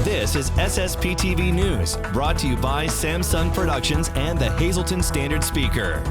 This is SSPTV News, brought to you by Samsung Productions and the Hazleton Standard Speaker.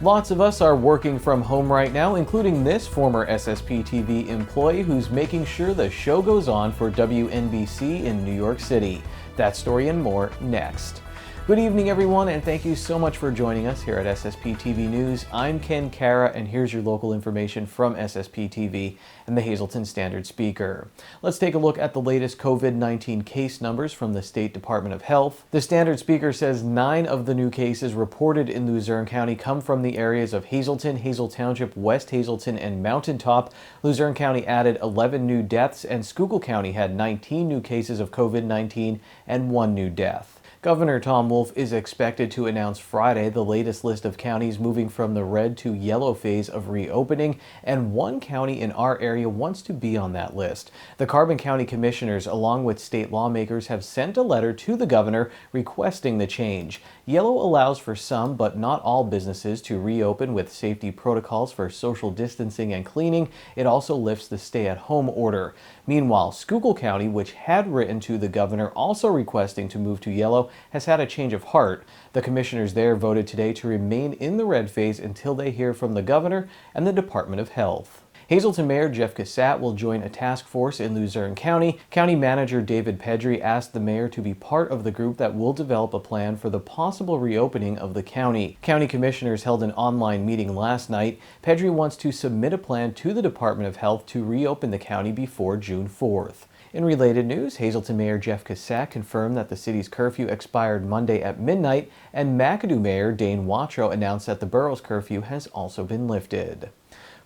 Lots of us are working from home right now, including this former SSPTV employee who's making sure the show goes on for WNBC in New York City. That story and more next. Good evening, everyone, and thank you so much for joining us here at SSPTV News. I'm Ken Kara, and here's your local information from SSPTV and the Hazleton Standard Speaker. Let's take a look at the latest COVID-19 case numbers from the State Department of Health. The Standard Speaker says 9 of the new cases reported in Luzerne County come from the areas of Hazleton, Hazel Township, West Hazleton, and Mountaintop. Luzerne County added 11 new deaths, and Schuylkill County had 19 new cases of COVID-19 and 1 new death. Governor Tom Wolf is expected to announce Friday the latest list of counties moving from the red to yellow phase of reopening, and one county in our area wants to be on that list. The Carbon County Commissioners, along with state lawmakers, have sent a letter to the governor requesting the change. Yellow allows for some, but not all businesses to reopen with safety protocols for social distancing and cleaning. It also lifts the stay-at-home order. Meanwhile, Schuylkill County, which had written to the governor also requesting to move to yellow, has had a change of heart. The commissioners there voted today to remain in the red phase until they hear from the governor and the Department of Health. Hazleton Mayor Jeff Cassat will join a task force in Luzerne County. County Manager David Pedri asked the mayor to be part of the group that will develop a plan for the possible reopening of the county. County commissioners held an online meeting last night. Pedri wants to submit a plan to the Department of Health to reopen the county before June 4th. In related news, Hazleton Mayor Jeff Cassat confirmed that the city's curfew expired Monday at midnight, and McAdoo Mayor Dane Watrow announced that the borough's curfew has also been lifted.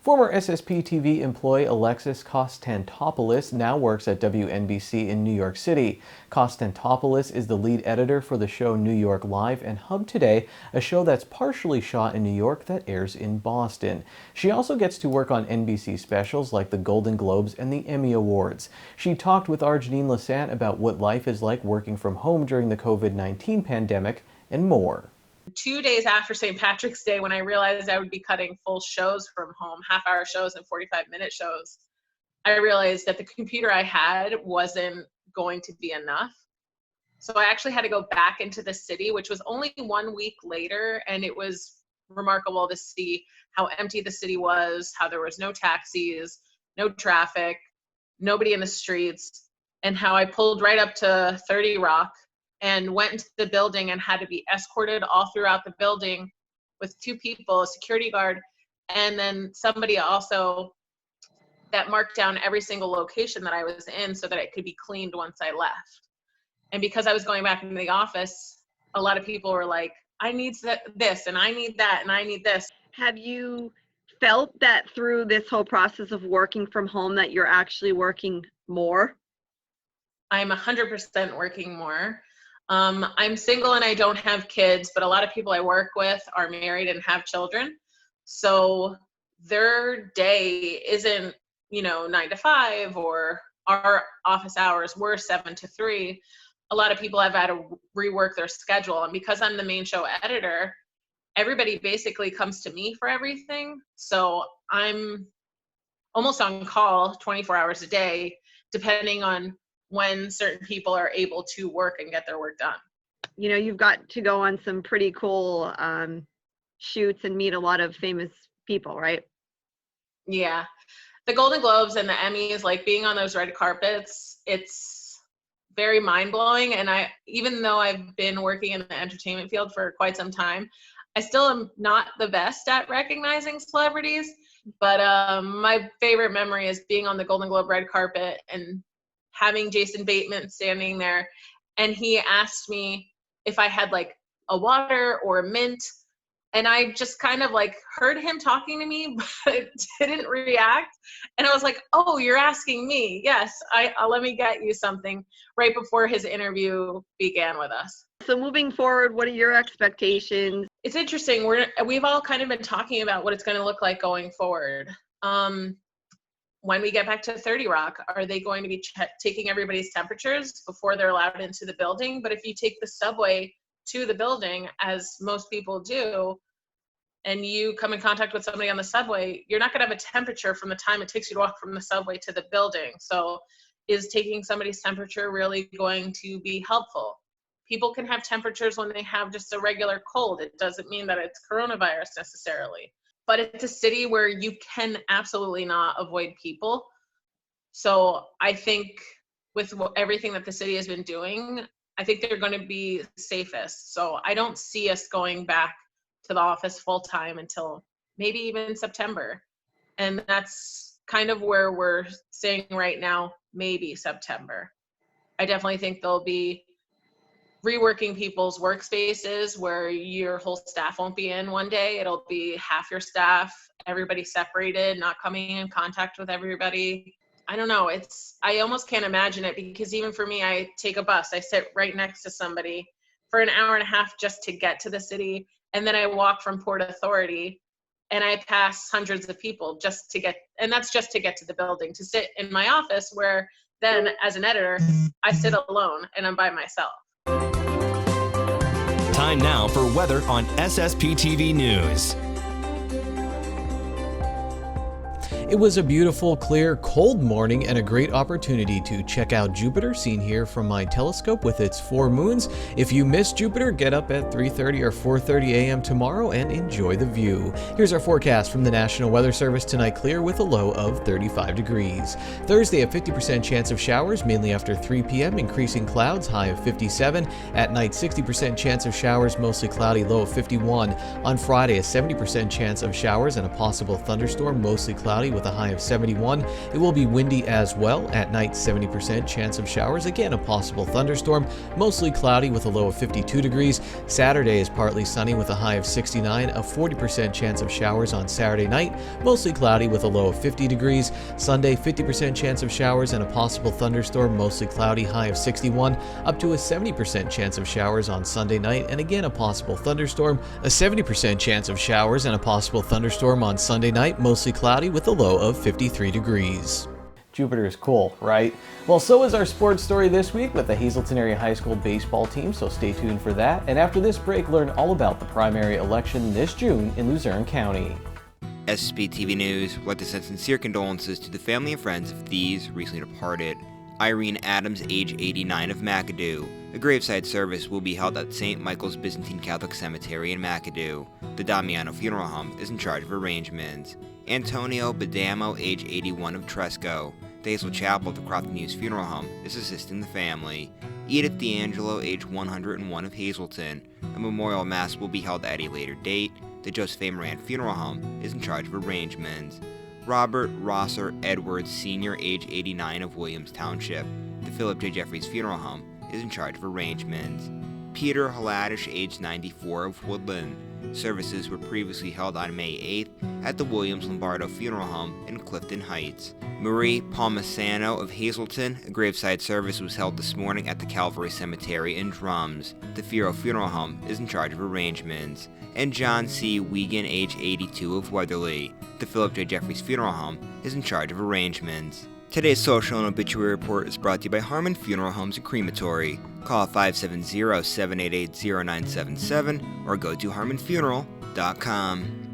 Former SSPTV employee Alexis Kostantopoulos now works at WNBC in New York City. Kostantopoulos is the lead editor for the show New York Live and Hub Today, a show that's partially shot in New York that airs in Boston. She also gets to work on NBC specials like the Golden Globes and the Emmy Awards. She talked with our Janine Lassant about what life is like working from home during the COVID-19 pandemic and more. 2 days after St. Patrick's Day, when I realized I would be cutting full shows from home, half-hour shows and 45-minute shows, I realized that the computer I had wasn't going to be enough. So I actually had to go back into the city, which was only 1 week later, and it was remarkable to see how empty the city was, how there was no taxis, no traffic, nobody in the streets, and how I pulled right up to 30 Rock and went into the building and had to be escorted all throughout the building with 2 people, a security guard, and then somebody also that marked down every single location that I was in so that it could be cleaned once I left. And because I was going back into the office, a lot of people were like, I need this, and I need that, and I need this. Have you felt that through this whole process of working from home that you're actually working more? I'm 100% working more. I'm single and I don't have kids, but a lot of people I work with are married and have children. So their day isn't, 9 to 5, or our office hours were 7 to 3. A lot of people have had to rework their schedule. And because I'm the main show editor, everybody basically comes to me for everything. So I'm almost on call 24 hours a day, depending on when certain people are able to work and get their work done. You've got to go on some pretty cool shoots and meet a lot of famous people, right? Yeah. The Golden Globes and the Emmys, like being on those red carpets, it's very mind-blowing. And even though I've been working in the entertainment field for quite some time, I still am not the best at recognizing celebrities. But my favorite memory is being on the Golden Globe red carpet and having Jason Bateman standing there, and he asked me if I had like a water or a mint, and I just kind of like heard him talking to me but didn't react, and I was like, oh, you're asking me? Yes, I'll let me get you something, right before his interview began with us. So moving forward, what are your expectations? It's interesting. We've all kind of been talking about what it's going to look like going forward. When we get back to 30 Rock, are they going to be taking everybody's temperatures before they're allowed into the building? But if you take the subway to the building, as most people do, and you come in contact with somebody on the subway, you're not going to have a temperature from the time it takes you to walk from the subway to the building. So is taking somebody's temperature really going to be helpful? People can have temperatures when they have just a regular cold. It doesn't mean that it's coronavirus necessarily. But it's a city where you can absolutely not avoid people. So I think with everything that the city has been doing, I think they're going to be safest. So I don't see us going back to the office full time until maybe even September. And that's kind of where we're saying right now, maybe September. I definitely think they'll be reworking people's workspaces where your whole staff won't be in one day. It'll be half your staff, everybody separated, not coming in contact with everybody. I don't know. I almost can't imagine it, because even for me, I take a bus. I sit right next to somebody for an hour and a half just to get to the city. And then I walk from Port Authority and I pass hundreds of people and that's just to get to the building, to sit in my office where then as an editor, I sit alone and I'm by myself. Time now for weather on SSPTV News. It was a beautiful, clear, cold morning and a great opportunity to check out Jupiter, seen here from my telescope with its 4 moons. If you missed Jupiter, get up at 3:30 or 4:30 a.m. tomorrow and enjoy the view. Here's our forecast from the National Weather Service. Tonight clear with a low of 35 degrees. Thursday, a 50% chance of showers, mainly after 3 p.m., increasing clouds, high of 57. At night, 60% chance of showers, mostly cloudy, low of 51. On Friday, a 70% chance of showers and a possible thunderstorm, mostly cloudy, with a high of 71. It will be windy as well. At night, 70% chance of showers, again a possible thunderstorm, mostly cloudy with a low of 52 degrees. Saturday is partly sunny with a high of 69, a 40% chance of showers on Saturday night, mostly cloudy with a low of 50 degrees. Sunday, 50% chance of showers and a possible thunderstorm, mostly cloudy, high of 61, up to a 70% chance of showers on Sunday night, and again a possible thunderstorm, a 70% chance of showers and a possible thunderstorm on Sunday night, mostly cloudy with a low of 53 degrees. Jupiter is cool, right? Well, so is our sports story this week with the Hazleton Area High School baseball team, so stay tuned for that. And after this break, learn all about the primary election this June in Luzerne County. SSPTV News would like to send sincere condolences to the family and friends of these recently departed. Irene Adams, age 89, of McAdoo. A graveside service will be held at St. Michael's Byzantine Catholic Cemetery in McAdoo. The Damiano Funeral Home is in charge of arrangements. Antonio Badamo, age 81, of Tresco. The Hazel Chapel at the Crofton Hughes Funeral Home is assisting the family. Edith D'Angelo, age 101, of Hazleton. A memorial mass will be held at a later date. The Joseph A. Moran Funeral Home is in charge of arrangements. Robert Rosser Edwards, Sr., age 89, of Williams Township. The Philip J. Jeffries Funeral Home is in charge of arrangements. Peter Haladish, age 94, of Woodland. Services were previously held on May 8th at the Williams Lombardo Funeral Home in Clifton Heights. Marie Palmisano of Hazleton, a graveside service was held this morning at the Calvary Cemetery in Drums. The Firo Funeral Home is in charge of arrangements. And John C. Wiegand, age 82, of Weatherly. The Philip J. Jeffries Funeral Home is in charge of arrangements. Today's social and obituary report is brought to you by Harmon Funeral Homes and Crematory. Call 570-788-0977 or go to harmonfuneral.com.